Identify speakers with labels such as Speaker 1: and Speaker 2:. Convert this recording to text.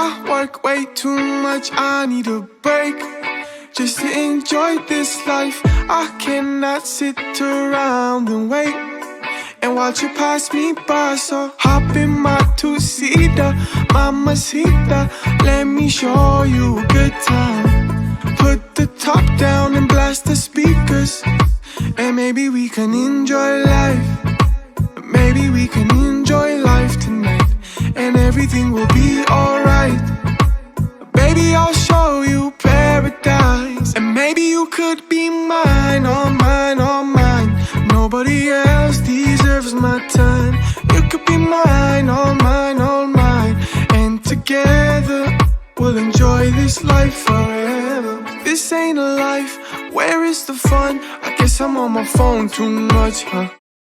Speaker 1: I work way too much, I need a break just to enjoy this life. I cannot sit around and wait and watch you pass me by. So hop in my two-seater, mamacita, let me show you a good time. Put the top down and blast the speakers, and maybe we can enjoy life. Maybe we can enjoy life tonight, and everything will be alright. Baby, I'll show you paradise, and maybe you could be mine, all mine, all mine. Nobody else deserves my time. You could be mine, all mine, all mine. And together we'll enjoy this life forever. This ain't a life, where is the fun? I guess I'm on my phone too much, huh?